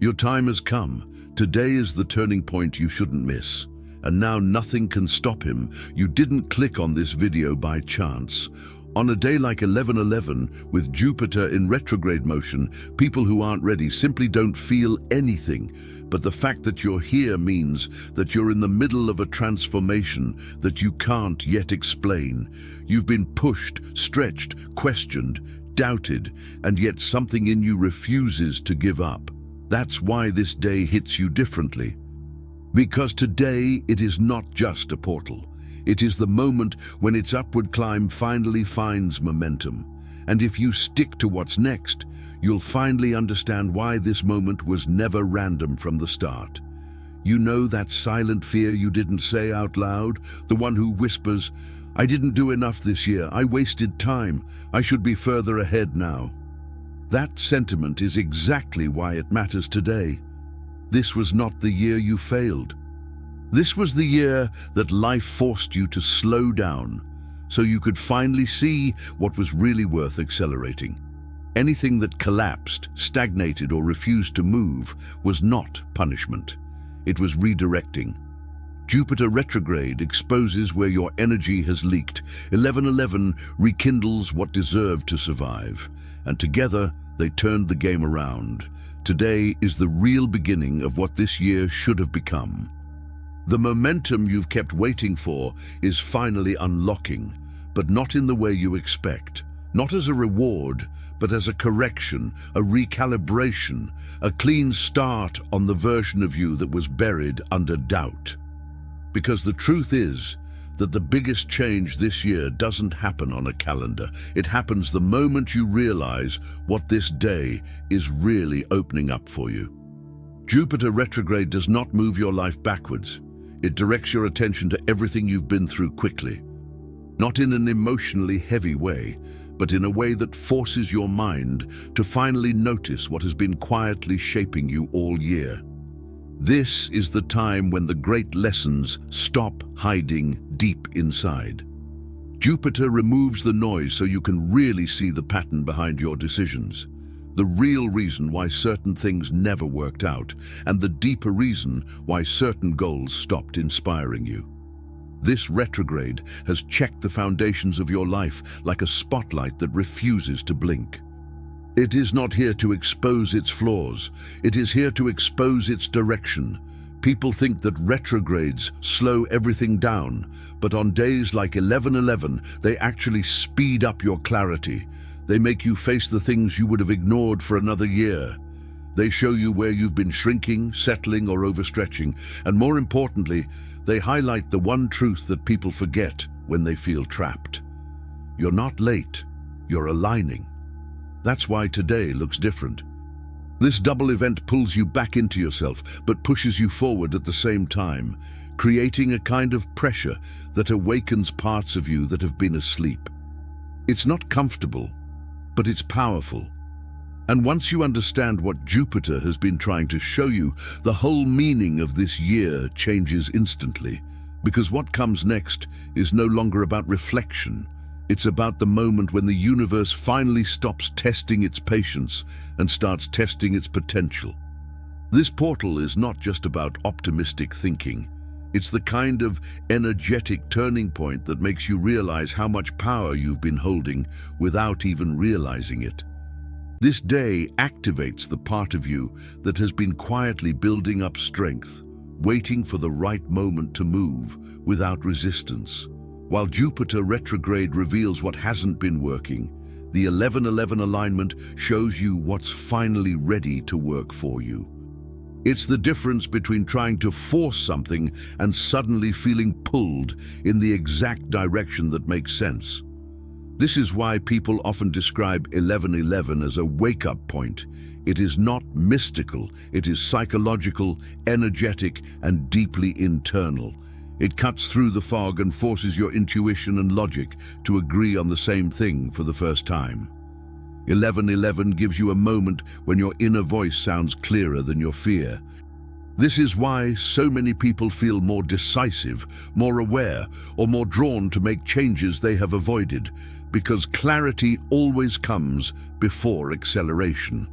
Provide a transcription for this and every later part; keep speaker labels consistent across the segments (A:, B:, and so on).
A: Your time has come. Today is the turning point you shouldn't miss. And now nothing can stop him. You didn't click on this video by chance. On a day like 11/11, with Jupiter in retrograde motion, people who aren't ready simply don't feel anything. But the fact that you're here means that you're in the middle of a transformation that you can't yet explain. You've been pushed, stretched, questioned, doubted, and yet something in you refuses to give up. That's why this day hits you differently. Because today it is not just a portal. It is the moment when its upward climb finally finds momentum. And if you stick to what's next, you'll finally understand why this moment was never random from the start. You know that silent fear you didn't say out loud, the one who whispers, "I didn't do enough this year, I wasted time, I should be further ahead now." That sentiment is exactly why it matters today. This was not the year you failed. This was the year that life forced you to slow down, so you could finally see what was really worth accelerating. Anything that collapsed, stagnated, or refused to move was not punishment. It was redirecting. Jupiter retrograde exposes where your energy has leaked. 11/11 rekindles what deserved to survive, and together they turned the game around. Today is the real beginning of what this year should have become. The momentum you've kept waiting for is finally unlocking, but not in the way you expect. Not as a reward, but as a correction, a recalibration, a clean start on the version of you that was buried under doubt. Because the truth is that the biggest change this year doesn't happen on a calendar. It happens the moment you realize what this day is really opening up for you. Jupiter retrograde does not move your life backwards. It directs your attention to everything you've been through quickly. Not in an emotionally heavy way, but in a way that forces your mind to finally notice what has been quietly shaping you all year. This is the time when the great lessons stop hiding deep inside. Jupiter removes the noise so you can really see the pattern behind your decisions. The real reason why certain things never worked out, and the deeper reason why certain goals stopped inspiring you. This retrograde has checked the foundations of your life like a spotlight that refuses to blink. It is not here to expose its flaws. It is here to expose its direction. People think that retrogrades slow everything down, but on days like 11/11, they actually speed up your clarity. They make you face the things you would have ignored for another year. They show you where you've been shrinking, settling, or overstretching. And more importantly, they highlight the one truth that people forget when they feel trapped. You're not late, you're aligning. That's why today looks different. This double event pulls you back into yourself, but pushes you forward at the same time, creating a kind of pressure that awakens parts of you that have been asleep. It's not comfortable, but it's powerful. And once you understand what Jupiter has been trying to show you, the whole meaning of this year changes instantly. Because what comes next is no longer about reflection. It's about the moment when the universe finally stops testing its patience and starts testing its potential. This portal is not just about optimistic thinking. It's the kind of energetic turning point that makes you realize how much power you've been holding without even realizing it. This day activates the part of you that has been quietly building up strength, waiting for the right moment to move without resistance. While Jupiter retrograde reveals what hasn't been working, the 11/11 alignment shows you what's finally ready to work for you. It's the difference between trying to force something and suddenly feeling pulled in the exact direction that makes sense. This is why people often describe 11/11 as a wake-up point. It is not mystical, it is psychological, energetic, and deeply internal. It cuts through the fog and forces your intuition and logic to agree on the same thing for the first time. 11/11 gives you a moment when your inner voice sounds clearer than your fear. This is why so many people feel more decisive, more aware, or more drawn to make changes they have avoided, because clarity always comes before acceleration.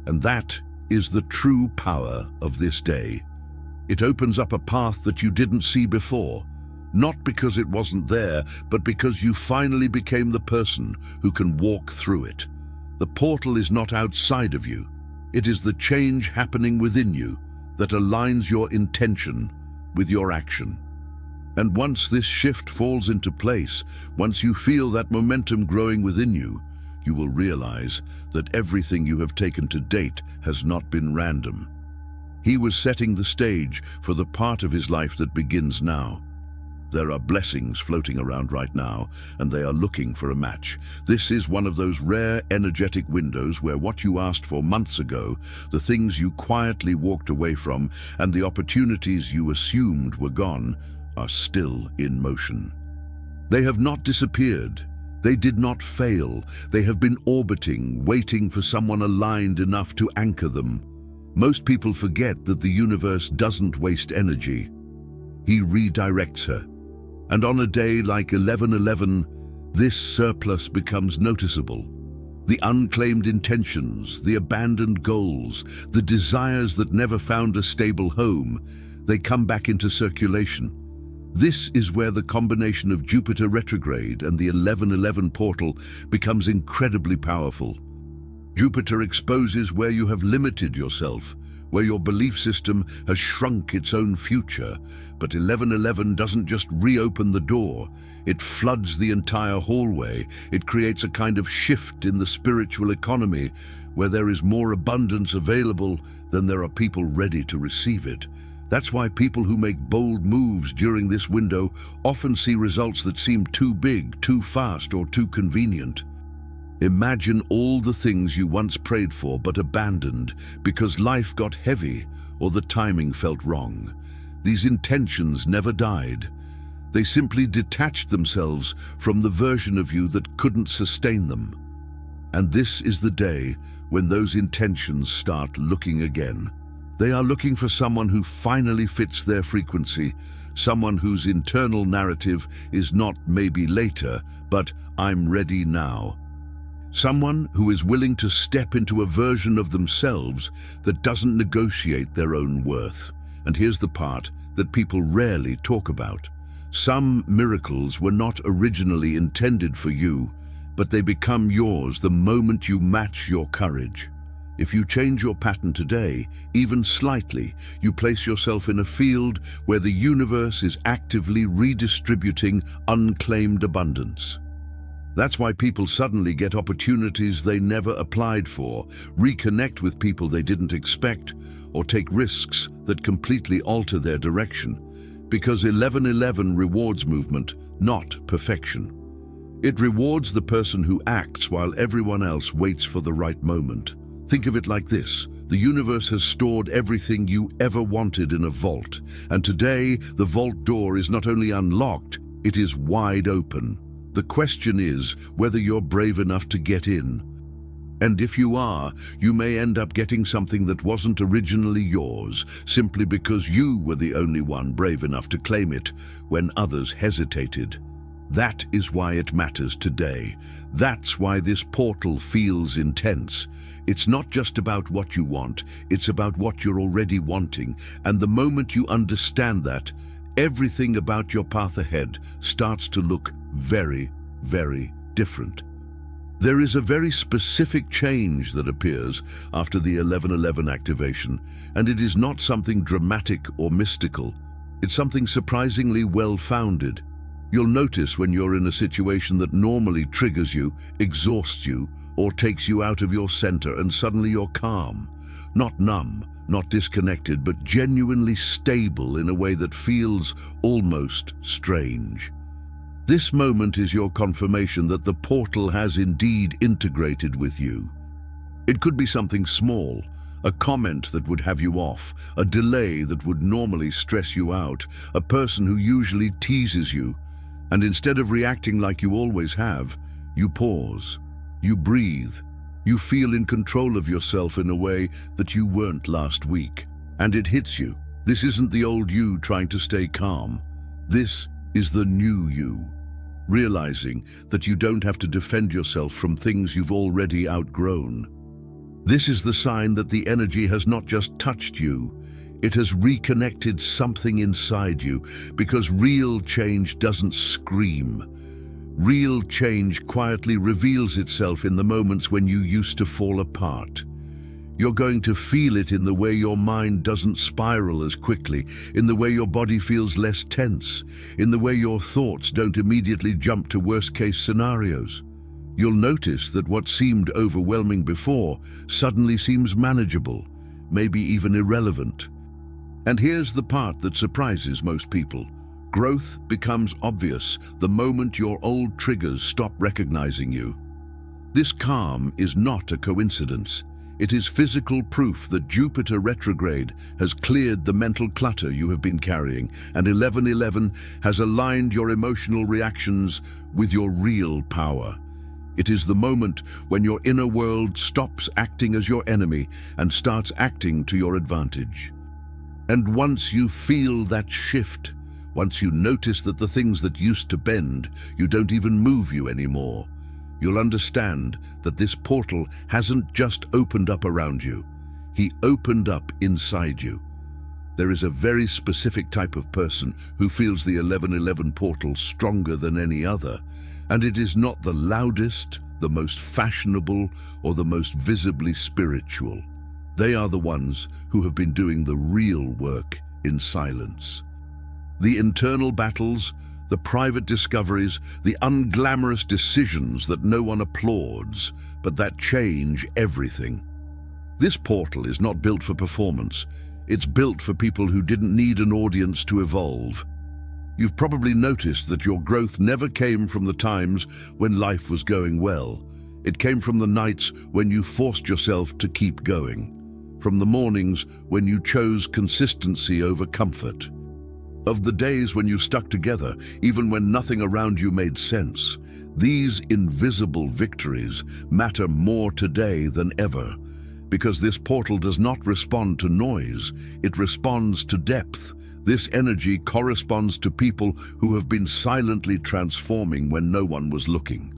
A: And that is the true power of this day. It opens up a path that you didn't see before, not because it wasn't there, but because you finally became the person who can walk through it. The portal is not outside of you. It is the change happening within you that aligns your intention with your action. And once this shift falls into place, once you feel that momentum growing within you, you will realize that everything you have taken to date has not been random. He was setting the stage for the part of his life that begins now. There are blessings floating around right now, and they are looking for a match. This is one of those rare energetic windows where what you asked for months ago, the things you quietly walked away from, and the opportunities you assumed were gone, are still in motion. They have not disappeared. They did not fail. They have been orbiting, waiting for someone aligned enough to anchor them. Most people forget that the universe doesn't waste energy. He redirects her. And on a day like 11/11, this surplus becomes noticeable. The unclaimed intentions, the abandoned goals, the desires that never found a stable home, they come back into circulation. This is where the combination of Jupiter retrograde and the 11/11 portal becomes incredibly powerful. Jupiter exposes where you have limited yourself, where your belief system has shrunk its own future. But 11/11 doesn't just reopen the door, it floods the entire hallway. It creates a kind of shift in the spiritual economy, where there is more abundance available than there are people ready to receive it. That's why people who make bold moves during this window often see results that seem too big, too fast, or too convenient. Imagine all the things you once prayed for but abandoned because life got heavy or the timing felt wrong. These intentions never died. They simply detached themselves from the version of you that couldn't sustain them. And this is the day when those intentions start looking again. They are looking for someone who finally fits their frequency, someone whose internal narrative is not maybe later, but I'm ready now. Someone who is willing to step into a version of themselves that doesn't negotiate their own worth. And here's the part that people rarely talk about. Some miracles were not originally intended for you, but they become yours the moment you match your courage. If you change your pattern today, even slightly, you place yourself in a field where the universe is actively redistributing unclaimed abundance. That's why people suddenly get opportunities they never applied for, reconnect with people they didn't expect, or take risks that completely alter their direction. Because 11/11 rewards movement, not perfection. It rewards the person who acts while everyone else waits for the right moment. Think of it like this. The universe has stored everything you ever wanted in a vault, and today the vault door is not only unlocked, it is wide open. The question is whether you're brave enough to get in. And if you are, you may end up getting something that wasn't originally yours, simply because you were the only one brave enough to claim it when others hesitated. That is why it matters today. That's why this portal feels intense. It's not just about what you want, it's about what you're already wanting. And the moment you understand that, everything about your path ahead starts to look very, very different. There is a very specific change that appears after the 11/11 activation, and it is not something dramatic or mystical. It's something surprisingly well-founded. You'll notice when you're in a situation that normally triggers you, exhausts you, or takes you out of your center, and suddenly you're calm. Not numb, not disconnected, but genuinely stable in a way that feels almost strange. This moment is your confirmation that the portal has indeed integrated with you. It could be something small, a comment that would have you off, a delay that would normally stress you out, a person who usually teases you, and instead of reacting like you always have, you pause, you breathe, you feel in control of yourself in a way that you weren't last week. And it hits you. This isn't the old you trying to stay calm. This is the new you, realizing that you don't have to defend yourself from things you've already outgrown. This is the sign that the energy has not just touched you, it has reconnected something inside you, because real change doesn't scream. Real change quietly reveals itself in the moments when you used to fall apart. You're going to feel it in the way your mind doesn't spiral as quickly, in the way your body feels less tense, in the way your thoughts don't immediately jump to worst-case scenarios. You'll notice that what seemed overwhelming before suddenly seems manageable, maybe even irrelevant. And here's the part that surprises most people. Growth becomes obvious the moment your old triggers stop recognizing you. This calm is not a coincidence. It is physical proof that Jupiter retrograde has cleared the mental clutter you have been carrying, and 1111 has aligned your emotional reactions with your real power. It is the moment when your inner world stops acting as your enemy and starts acting to your advantage. And once you feel that shift, once you notice that the things that used to bend you don't even move you anymore, you'll understand that this portal hasn't just opened up around you. He opened up inside you. There is a very specific type of person who feels the 1111 portal stronger than any other, and it is not the loudest, the most fashionable, or the most visibly spiritual. They are the ones who have been doing the real work in silence. The internal battles, the private discoveries, the unglamorous decisions that no one applauds, but that change everything. This portal is not built for performance. It's built for people who didn't need an audience to evolve. You've probably noticed that your growth never came from the times when life was going well. It came from the nights when you forced yourself to keep going, from the mornings when you chose consistency over comfort, of the days when you stuck together even when nothing around you made sense. These invisible victories matter more today than ever, because this portal does not respond to noise, it responds to depth. This energy corresponds to people who have been silently transforming when no one was looking.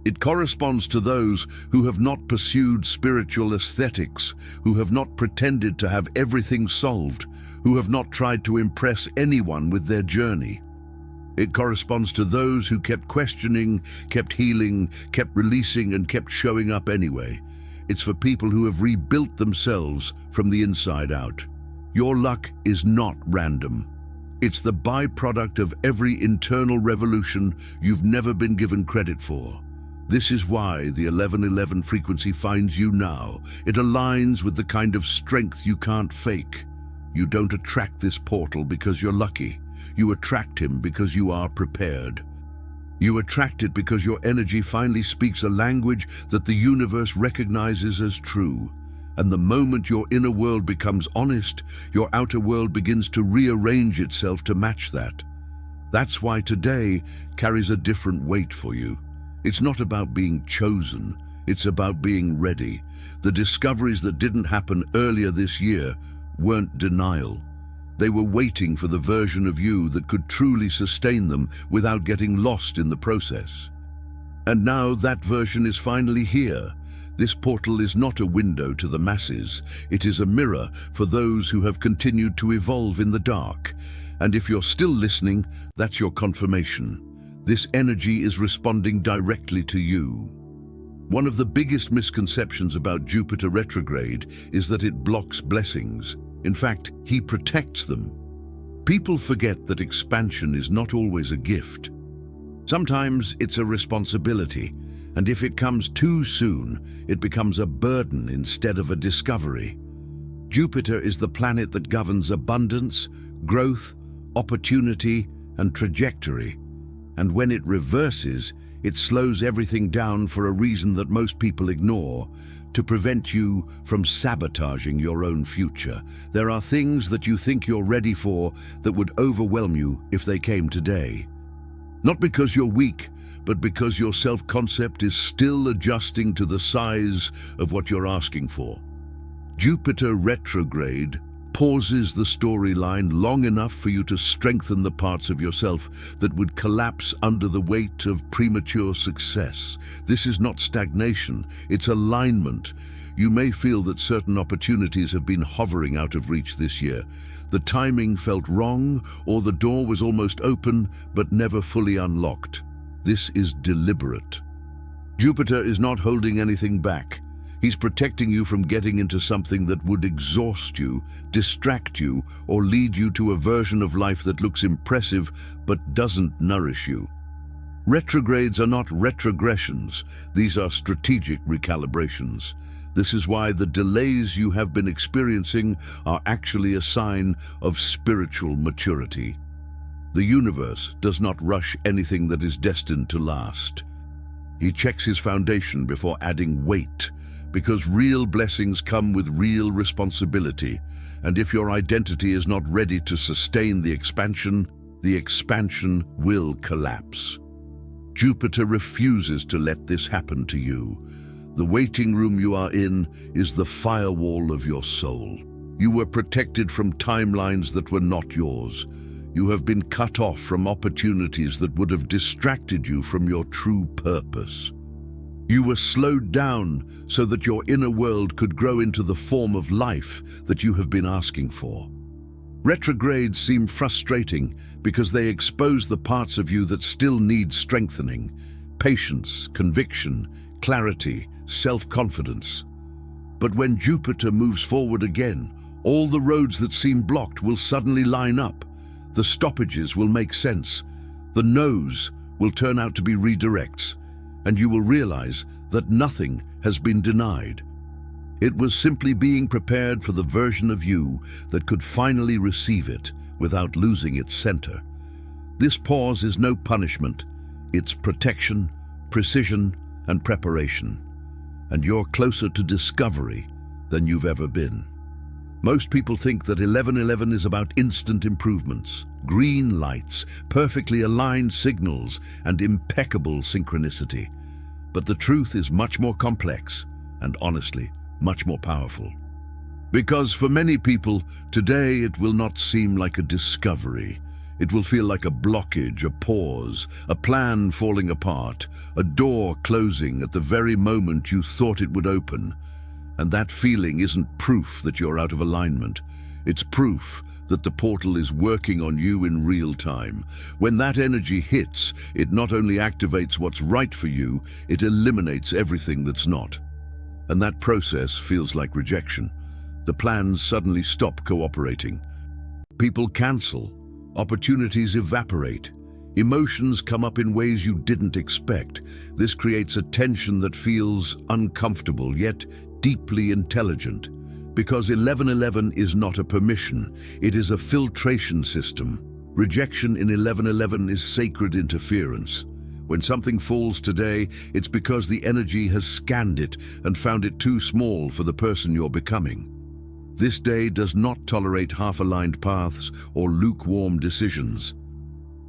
A: It corresponds to those who have not pursued spiritual aesthetics, who have not pretended to have everything solved, who have not tried to impress anyone with their journey. It corresponds to those who kept questioning, kept healing, kept releasing, and kept showing up anyway. It's for people who have rebuilt themselves from the inside out. Your luck is not random. It's the byproduct of every internal revolution you've never been given credit for. This is why the 1111 frequency finds you now. It aligns with the kind of strength you can't fake. You don't attract this portal because you're lucky. You attract him because you are prepared. You attract it because your energy finally speaks a language that the universe recognizes as true. And the moment your inner world becomes honest, your outer world begins to rearrange itself to match that. That's why today carries a different weight for you. It's not about being chosen, it's about being ready. The discoveries that didn't happen earlier this year weren't denial. They were waiting for the version of you that could truly sustain them without getting lost in the process. And now that version is finally here. This portal is not a window to the masses. It is a mirror for those who have continued to evolve in the dark. And if you're still listening, that's your confirmation. This energy is responding directly to you. One of the biggest misconceptions about Jupiter retrograde is that it blocks blessings. In fact, he protects them. People forget that expansion is not always a gift. Sometimes it's a responsibility. And if it comes too soon, it becomes a burden instead of a discovery. Jupiter is the planet that governs abundance, growth, opportunity, and trajectory. And when it reverses, it slows everything down for a reason that most people ignore, to prevent you from sabotaging your own future. There are things that you think you're ready for that would overwhelm you if they came today. Not because you're weak, but because your self-concept is still adjusting to the size of what you're asking for. Jupiter retrograde pauses the storyline long enough for you to strengthen the parts of yourself that would collapse under the weight of premature success. This is not stagnation, it's alignment. You may feel that certain opportunities have been hovering out of reach this year. The timing felt wrong, or the door was almost open but never fully unlocked. This is deliberate. Jupiter is not holding anything back. He's protecting you from getting into something that would exhaust you, distract you, or lead you to a version of life that looks impressive but doesn't nourish you. Retrogrades are not retrogressions. These are strategic recalibrations. This is why the delays you have been experiencing are actually a sign of spiritual maturity. The universe does not rush anything that is destined to last. He checks his foundation before adding weight, because real blessings come with real responsibility, and if your identity is not ready to sustain the expansion will collapse. Jupiter refuses to let this happen to you. The waiting room you are in is the firewall of your soul. You were protected from timelines that were not yours. You have been cut off from opportunities that would have distracted you from your true purpose. You were slowed down so that your inner world could grow into the form of life that you have been asking for. Retrogrades seem frustrating because they expose the parts of you that still need strengthening: patience, conviction, clarity, self-confidence. But when Jupiter moves forward again, all the roads that seem blocked will suddenly line up. The stoppages will make sense. The no's will turn out to be redirects, and you will realize that nothing has been denied. It was simply being prepared for the version of you that could finally receive it without losing its center. This pause is no punishment. It's protection, precision, and preparation. And you're closer to discovery than you've ever been. Most people think that 1111 is about instant improvements, green lights, perfectly aligned signals, and impeccable synchronicity. But the truth is much more complex and, honestly, much more powerful. Because for many people, today it will not seem like a discovery. It will feel like a blockage, a pause, a plan falling apart, a door closing at the very moment you thought it would open. And that feeling isn't proof that you're out of alignment. It's proof that the portal is working on you in real time. When that energy hits, it not only activates what's right for you, it eliminates everything that's not. And that process feels like rejection. The plans suddenly stop cooperating. People cancel. Opportunities evaporate. Emotions come up in ways you didn't expect. This creates a tension that feels uncomfortable, yet deeply intelligent. Because 1111 is not a permission, it is a filtration system. Rejection in 1111 is sacred interference. When something falls today, it's because the energy has scanned it and found it too small for the person you're becoming. This day does not tolerate half-aligned paths or lukewarm decisions.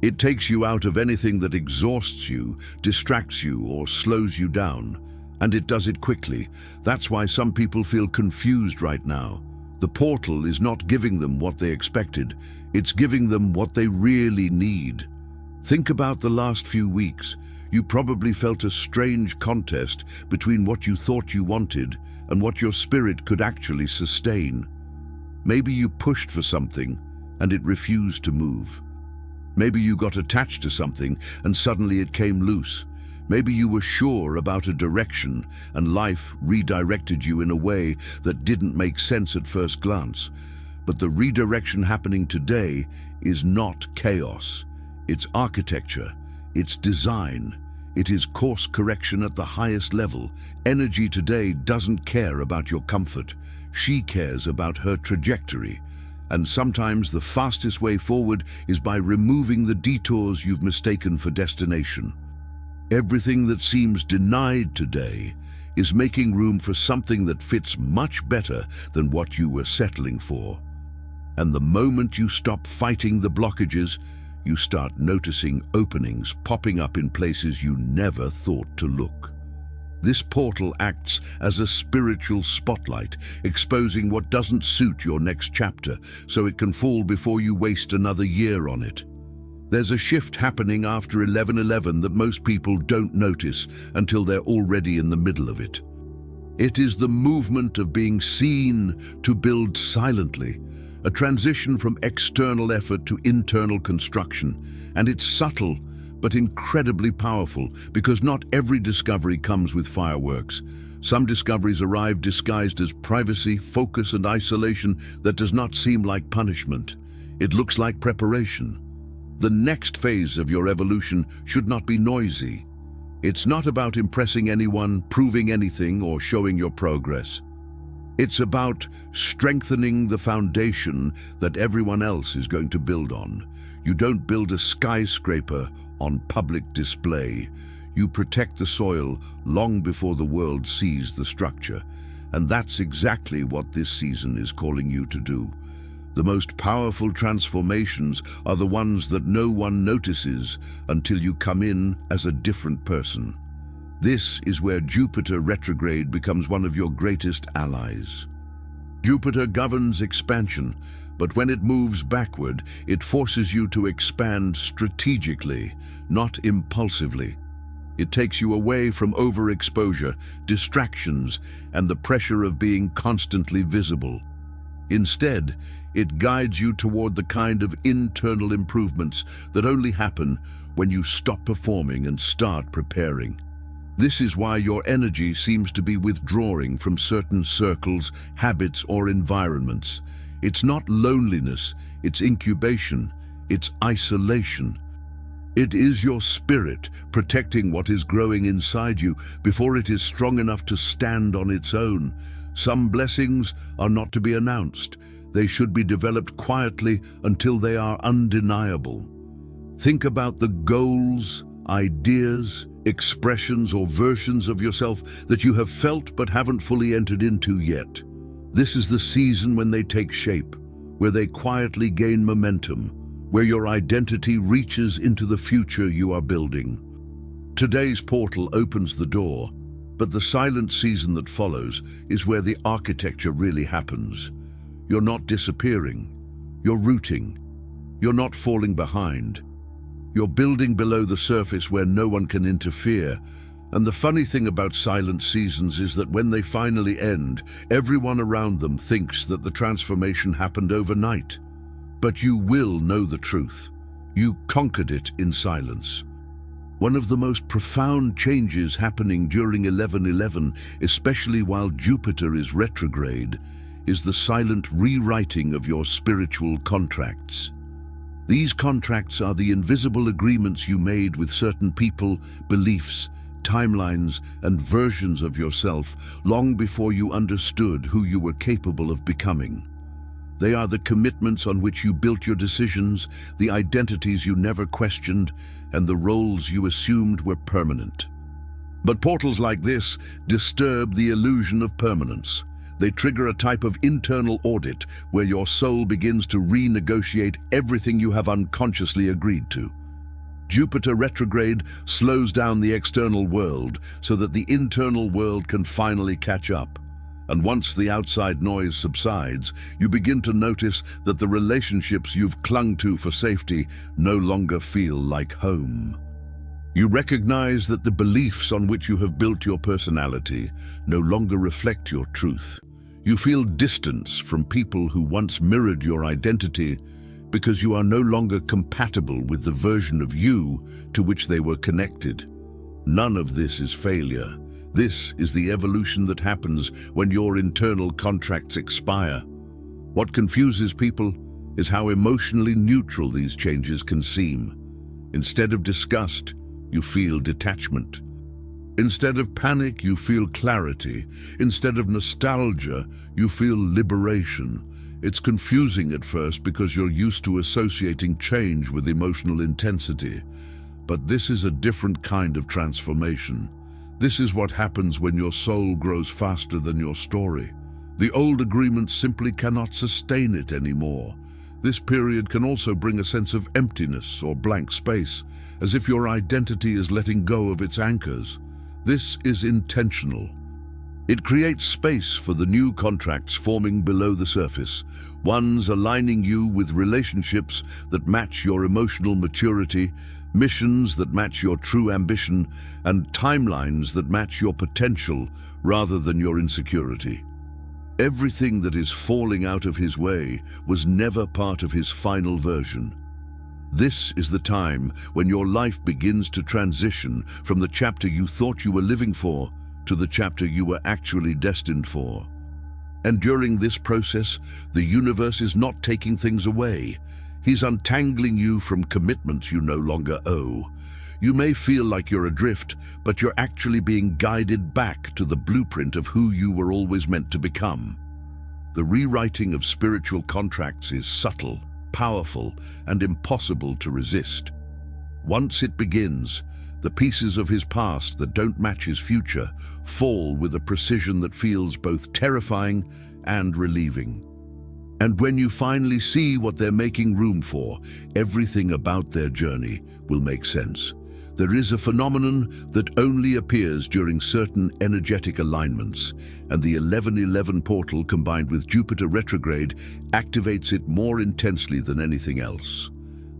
A: It takes you out of anything that exhausts you, distracts you, or slows you down. And it does it quickly. That's why some people feel confused right now. The portal is not giving them what they expected. It's giving them what they really need. Think about the last few weeks. You probably felt a strange contest between what you thought you wanted and what your spirit could actually sustain. Maybe you pushed for something and it refused to move. Maybe you got attached to something and suddenly it came loose. Maybe you were sure about a direction and life redirected you in a way that didn't make sense at first glance. But the redirection happening today is not chaos. It's architecture. It's design. It is course correction at the highest level. Energy today doesn't care about your comfort. She cares about her trajectory. And sometimes the fastest way forward is by removing the detours you've mistaken for destination. Everything that seems denied today is making room for something that fits much better than what you were settling for. And the moment you stop fighting the blockages, you start noticing openings popping up in places you never thought to look. This portal acts as a spiritual spotlight, exposing what doesn't suit your next chapter, so it can fall before you waste another year on it. There's a shift happening after 11/11 that most people don't notice until they're already in the middle of it. It is the movement of being seen to build silently, a transition from external effort to internal construction, and it's subtle but incredibly powerful because not every discovery comes with fireworks. Some discoveries arrive disguised as privacy, focus, and isolation that does not seem like punishment. It looks like preparation. The next phase of your evolution should not be noisy. It's not about impressing anyone, proving anything, or showing your progress. It's about strengthening the foundation that everyone else is going to build on. You don't build a skyscraper on public display. You protect the soil long before the world sees the structure. And that's exactly what this season is calling you to do. The most powerful transformations are the ones that no one notices until you come in as a different person. This is where Jupiter retrograde becomes one of your greatest allies. Jupiter governs expansion, but when it moves backward, it forces you to expand strategically, not impulsively. It takes you away from overexposure, distractions, and the pressure of being constantly visible. Instead, it guides you toward the kind of internal improvements that only happen when you stop performing and start preparing. This is why your energy seems to be withdrawing from certain circles, habits, or environments. It's not loneliness, it's incubation, it's isolation. It is your spirit protecting what is growing inside you before it is strong enough to stand on its own. Some blessings are not to be announced. They should be developed quietly until they are undeniable. Think about the goals, ideas, expressions, or versions of yourself that you have felt but haven't fully entered into yet. This is the season when they take shape, where they quietly gain momentum, where your identity reaches into the future you are building. Today's portal opens the door, but the silent season that follows is where the architecture really happens. You're not disappearing. You're rooting. You're not falling behind. You're building below the surface where no one can interfere. And the funny thing about silent seasons is that when they finally end, everyone around them thinks that the transformation happened overnight. But you will know the truth. You conquered it in silence. One of the most profound changes happening during 11/11, especially while Jupiter is retrograde, is the silent rewriting of your spiritual contracts. These contracts are the invisible agreements you made with certain people, beliefs, timelines, and versions of yourself long before you understood who you were capable of becoming. They are the commitments on which you built your decisions, the identities you never questioned, and the roles you assumed were permanent. But portals like this disturb the illusion of permanence. They trigger a type of internal audit where your soul begins to renegotiate everything you have unconsciously agreed to. Jupiter retrograde slows down the external world so that the internal world can finally catch up. And once the outside noise subsides, you begin to notice that the relationships you've clung to for safety no longer feel like home. You recognize that the beliefs on which you have built your personality no longer reflect your truth. You feel distance from people who once mirrored your identity because you are no longer compatible with the version of you to which they were connected. None of this is failure. This is the evolution that happens when your internal contracts expire. What confuses people is how emotionally neutral these changes can seem. Instead of disgust, you feel detachment. Instead of panic, you feel clarity. Instead of nostalgia, you feel liberation. It's confusing at first because you're used to associating change with emotional intensity. But this is a different kind of transformation. This is what happens when your soul grows faster than your story. The old agreements simply cannot sustain it anymore. This period can also bring a sense of emptiness or blank space, as if your identity is letting go of its anchors. This is intentional. It creates space for the new contracts forming below the surface, ones aligning you with relationships that match your emotional maturity, missions that match your true ambition, and timelines that match your potential rather than your insecurity. Everything that is falling out of his way was never part of his final version. This is the time when your life begins to transition from the chapter you thought you were living for to the chapter you were actually destined for. And during this process, the universe is not taking things away. He's untangling you from commitments you no longer owe. You may feel like you're adrift, but you're actually being guided back to the blueprint of who you were always meant to become. The rewriting of spiritual contracts is subtle, powerful, and impossible to resist. Once it begins, the pieces of his past that don't match his future fall with a precision that feels both terrifying and relieving. And when you finally see what they're making room for, everything about their journey will make sense. There is a phenomenon that only appears during certain energetic alignments, and the 1111 portal combined with Jupiter retrograde activates it more intensely than anything else.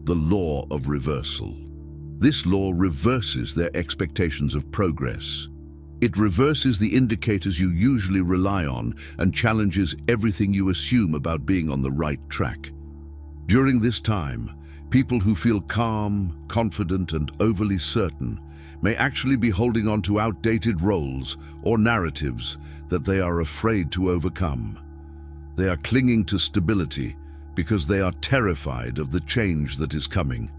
A: The law of reversal. This law reverses their expectations of progress. It reverses the indicators you usually rely on and challenges everything you assume about being on the right track. During this time, people who feel calm, confident, and overly certain may actually be holding on to outdated roles or narratives that they are afraid to overcome. They are clinging to stability because they are terrified of the change that is coming.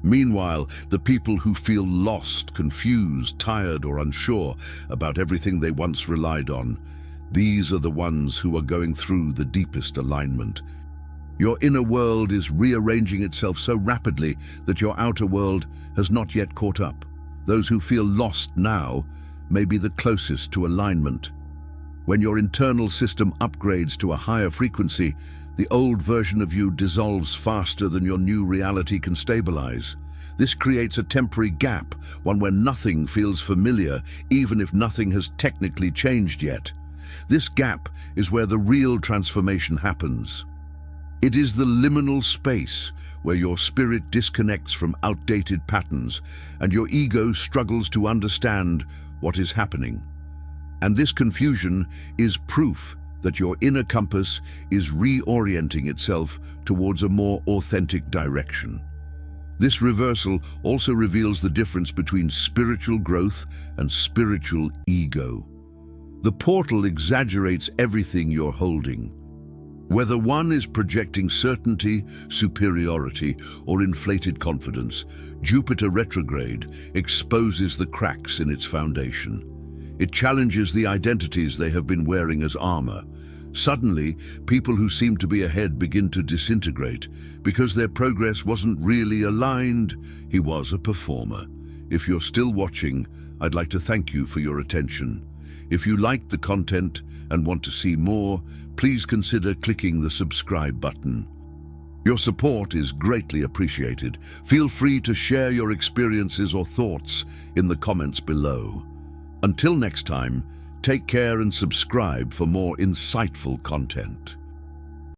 A: Meanwhile, the people who feel lost, confused, tired, or unsure about everything they once relied on, these are the ones who are going through the deepest alignment. Your inner world is rearranging itself so rapidly that your outer world has not yet caught up. Those who feel lost now may be the closest to alignment. When your internal system upgrades to a higher frequency, the old version of you dissolves faster than your new reality can stabilize. This creates a temporary gap, one where nothing feels familiar, even if nothing has technically changed yet. This gap is where the real transformation happens. It is the liminal space where your spirit disconnects from outdated patterns and your ego struggles to understand what is happening. And this confusion is proof that your inner compass is reorienting itself towards a more authentic direction. This reversal also reveals the difference between spiritual growth and spiritual ego. The portal exaggerates everything you're holding. Whether one is projecting certainty, superiority, or inflated confidence, Jupiter retrograde exposes the cracks in its foundation. It challenges the identities they have been wearing as armor. Suddenly, people who seem to be ahead begin to disintegrate because their progress wasn't really aligned. He was a performer. If you're still watching, I'd like to thank you for your attention. If you liked the content and want to see more, please consider clicking the subscribe button. Your support is greatly appreciated. Feel free to share your experiences or thoughts in the comments below. Until next time, take care and subscribe for more insightful content.